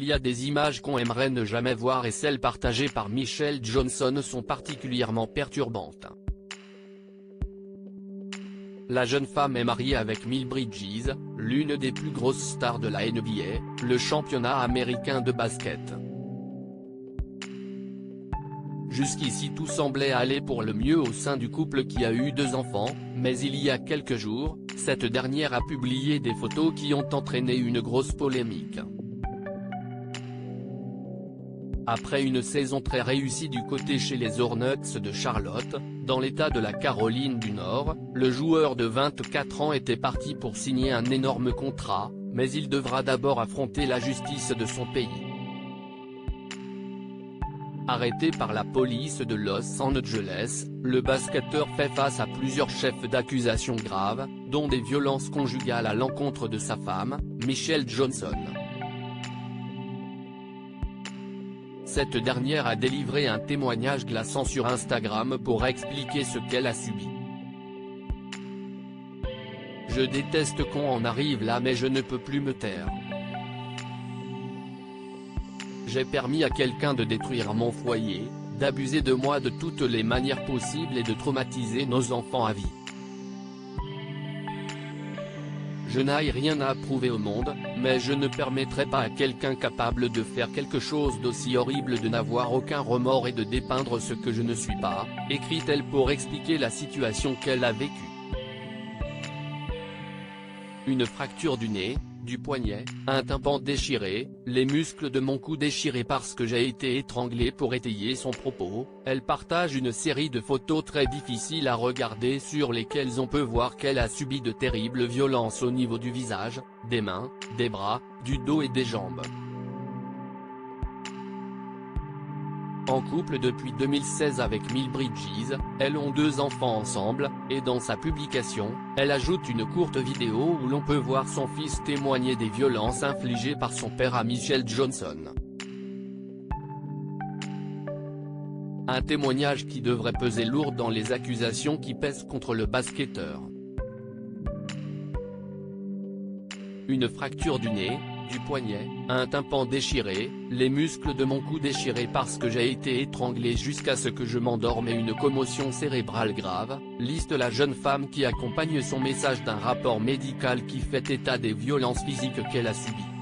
Il y a des images qu'on aimerait ne jamais voir et celles partagées par Michelle Johnson sont particulièrement perturbantes. La jeune femme est mariée avec Miles Bridges, l'une des plus grosses stars de la NBA, le championnat américain de basket. Jusqu'ici tout semblait aller pour le mieux au sein du couple qui a eu 2 enfants, mais il y a quelques jours, cette dernière a publié des photos qui ont entraîné une grosse polémique. Après une saison très réussie du côté chez les Hornets de Charlotte, dans l'État de la Caroline du Nord, le joueur de 24 ans était parti pour signer un énorme contrat, mais il devra d'abord affronter la justice de son pays. Arrêté par la police de Los Angeles, le basketteur fait face à plusieurs chefs d'accusation graves, dont des violences conjugales à l'encontre de sa femme, Michelle Johnson. Cette dernière a délivré un témoignage glaçant sur Instagram pour expliquer ce qu'elle a subi. « Je déteste qu'on en arrive là mais je ne peux plus me taire. J'ai permis à quelqu'un de détruire mon foyer, d'abuser de moi de toutes les manières possibles et de traumatiser nos enfants à vie. Je n'ai rien à prouver au monde, mais je ne permettrai pas à quelqu'un capable de faire quelque chose d'aussi horrible de n'avoir aucun remords et de dépeindre ce que je ne suis pas, écrit-elle pour expliquer la situation qu'elle a vécue. Une fracture du nez, du poignet, un tympan déchiré, les muscles de mon cou déchirés parce que j'ai été étranglée pour étayer son propos. Elle partage une série de photos très difficiles à regarder sur lesquelles on peut voir qu'elle a subi de terribles violences au niveau du visage, des mains, des bras, du dos et des jambes. En couple depuis 2016 avec Miles Bridges, elles ont 2 enfants ensemble, et dans sa publication, elle ajoute une courte vidéo où l'on peut voir son fils témoigner des violences infligées par son père à Michelle Johnson. Un témoignage qui devrait peser lourd dans les accusations qui pèsent contre le basketteur. Une fracture du nez, du poignet, un tympan déchiré, les muscles de mon cou déchirés parce que j'ai été étranglée jusqu'à ce que je m'endorme et une commotion cérébrale grave, liste la jeune femme qui accompagne son message d'un rapport médical qui fait état des violences physiques qu'elle a subies.